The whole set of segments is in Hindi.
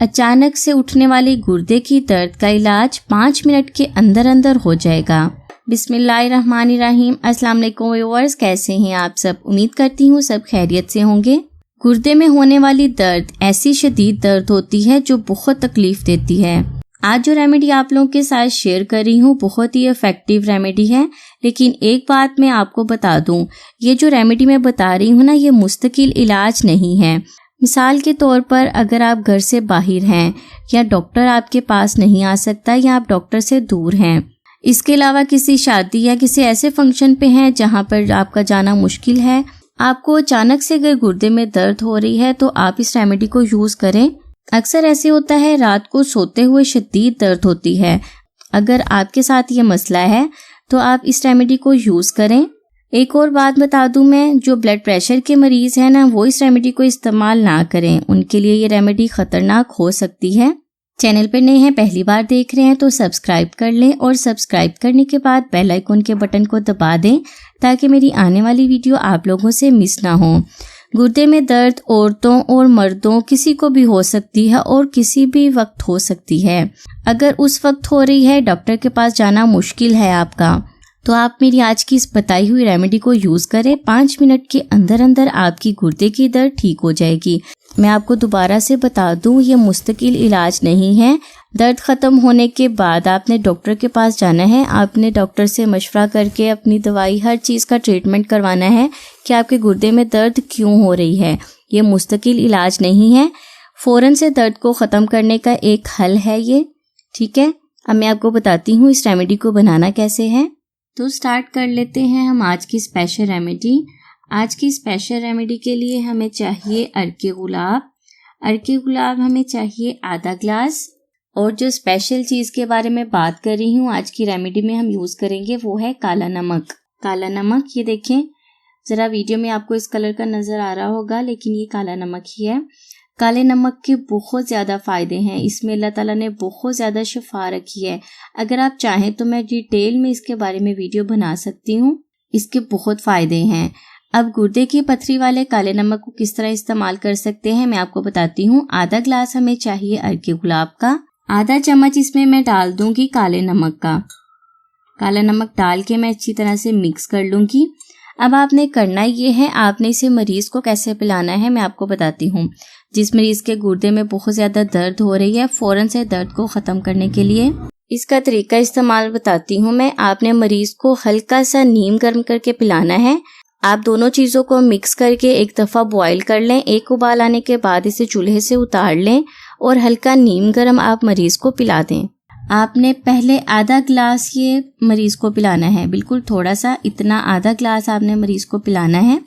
अचानक से उठने वाली गुर्दे की दर्द का इलाज 5 मिनट के अंदर अंदर हो जाएगा। बिस्मिल्लाहिर्रहमानिर्रहीम। अस्सलाम वालेकुम व्यूअर्स, कैसे हैं आप सब? उम्मीद करती हूँ सब खैरियत से होंगे। गुर्दे में होने वाली दर्द ऐसी शदीद दर्द होती है जो बहुत तकलीफ देती है। आज जो रेमेडी आप लोगों के साथ शेयर कर रही हूँ बहुत ही इफेक्टिव रेमेडी है, लेकिन एक बात मैं आपको बता दूं, ये जो रेमेडी मैं बता रही हूँ ना, ये मुस्तकिल इलाज नहीं है। मिसाल के तौर पर अगर आप घर से बाहर हैं या डॉक्टर आपके पास नहीं आ सकता या आप डॉक्टर से दूर हैं, इसके अलावा किसी शादी या किसी ऐसे फंक्शन पे हैं जहाँ पर आपका जाना मुश्किल है, आपको अचानक से अगर गुर्दे में दर्द हो रही है तो आप इस रेमेडी को यूज़ करें। अक्सर ऐसे होता है रात को सोते हुए शदीद दर्द होती है। अगर आपके साथ ये मसला है तो आप इस रेमेडी को यूज़ करें। एक और बात बता दूं मैं, जो ब्लड प्रेशर के मरीज़ हैं ना, वो इस रेमेडी को इस्तेमाल ना करें, उनके लिए ये रेमेडी ख़तरनाक हो सकती है। चैनल पर नए हैं, पहली बार देख रहे हैं तो सब्सक्राइब कर लें और सब्सक्राइब करने के बाद बेल आइकन के बटन को दबा दें ताकि मेरी आने वाली वीडियो आप लोगों से मिस ना हो। गुर्दे में दर्द औरतों और मर्दों किसी को भी हो सकती है और किसी भी वक्त हो सकती है। अगर उस वक्त हो रही है, डॉक्टर के पास जाना मुश्किल है आपका, तो आप मेरी आज की इस बताई हुई रेमेडी को यूज़ करें। 5 मिनट के अंदर अंदर आपकी गुर्दे की दर्द ठीक हो जाएगी। मैं आपको दोबारा से बता दूं, ये मुस्तकिल इलाज नहीं है। दर्द ख़त्म होने के बाद आपने डॉक्टर के पास जाना है, आपने डॉक्टर से मशवरा करके अपनी दवाई हर चीज़ का ट्रीटमेंट करवाना है कि आपके गुर्दे में दर्द क्यों हो रही है। ये मुस्तकिल इलाज नहीं है, फ़ौरन से दर्द को ख़त्म करने का एक हल है ये, ठीक है। अब मैं आपको बताती हूँ इस रेमेडी को बनाना कैसे है। तो स्टार्ट कर लेते हैं हम आज की स्पेशल रेमेडी। आज की स्पेशल रेमेडी के लिए हमें चाहिए अरके गुलाब। अरके गुलाब हमें चाहिए आधा ग्लास। और जो स्पेशल चीज़ के बारे में बात कर रही हूँ आज की रेमेडी में हम यूज़ करेंगे वो है काला नमक। काला नमक, ये देखें ज़रा वीडियो में आपको इस कलर का नज़र आ रहा होगा, लेकिन ये काला नमक ही है। काले नमक के बहुत ज़्यादा फ़ायदे हैं, इसमें अल्लाह ताला ने बहुत ज़्यादा शिफा रखी है। अगर आप चाहें तो मैं डिटेल में इसके बारे में वीडियो बना सकती हूँ, इसके बहुत फ़ायदे हैं। अब गुर्दे की पथरी वाले काले नमक को किस तरह इस्तेमाल कर सकते हैं मैं आपको बताती हूँ। आधा ग्लास हमें चाहिए अरके गुलाब का। आधा चम्मच इसमें मैं डाल दूंगी काले नमक का। काला नमक डाल के मैं अच्छी तरह से मिक्स कर लूँगी। अब आपने करना ये है, आपने इसे मरीज़ को कैसे पिलाना है मैं आपको बताती हूँ। जिस मरीज़ के गुर्दे में बहुत ज़्यादा दर्द हो रही है, फ़ौरन से दर्द को ख़त्म करने के लिए इसका तरीका इस्तेमाल बताती हूँ मैं। आपने मरीज़ को हल्का सा नीम गर्म करके पिलाना है। आप दोनों चीज़ों को मिक्स करके एक दफ़ा बॉईल कर लें। एक उबाल आने के बाद इसे चूल्हे से उतार लें और हल्का नीम गर्म आप मरीज़ को पिला दें। आपने पहले आधा ग्लास ये मरीज़ को पिलाना है, बिल्कुल थोड़ा सा, इतना आधा ग्लास आपने मरीज़ को पिलाना है।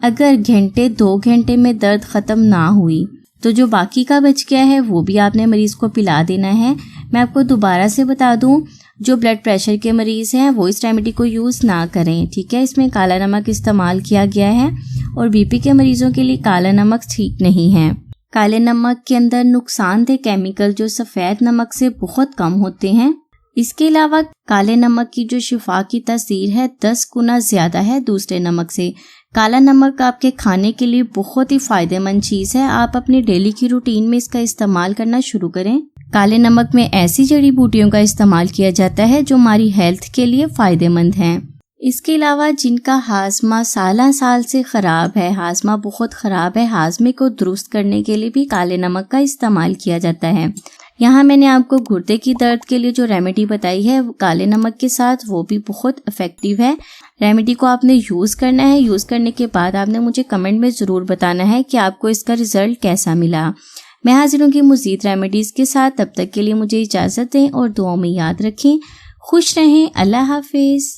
अगर घंटे 2 घंटे में दर्द ख़त्म ना हुई तो जो बाकी का बच गया है वो भी आपने मरीज़ को पिला देना है। मैं आपको दोबारा से बता दूं, जो ब्लड प्रेशर के मरीज़ हैं वो इस रेमेडी को यूज़ ना करें, ठीक है। इसमें काला नमक इस्तेमाल किया गया है और बीपी के मरीज़ों के लिए काला नमक ठीक नहीं है। काले नमक के अंदर नुकसानदेह केमिकल जो सफ़ेद नमक से बहुत कम होते हैं। इसके अलावा काले नमक की जो शिफा की तासीर है 10 गुना ज़्यादा है दूसरे नमक से। काला नमक आपके खाने के लिए बहुत ही फ़ायदेमंद चीज़ है। आप अपनी डेली की रूटीन में इसका इस्तेमाल करना शुरू करें। काले नमक में ऐसी जड़ी बूटियों का इस्तेमाल किया जाता है जो हमारी हेल्थ के लिए फ़ायदेमंद हैं। इसके अलावा जिनका हाजमा साल से ख़राब है, हाजमा बहुत ख़राब है, हाजमे को दुरुस्त करने के लिए भी काले नमक का इस्तेमाल किया जाता है। यहाँ मैंने आपको गुर्दे की दर्द के लिए जो रेमेडी बताई है काले नमक के साथ, वो भी बहुत इफ़ेक्टिव है। रेमेडी को आपने यूज़ करना है। यूज़ करने के बाद आपने मुझे कमेंट में ज़रूर बताना है कि आपको इसका रिज़ल्ट कैसा मिला। मैं हाजिर होंगी मज़ीद रेमेडीज़ के साथ। तब तक के लिए मुझे इजाज़त दें और दुआओं में याद रखें। खुश रहें। अल्लाह हाफिज़।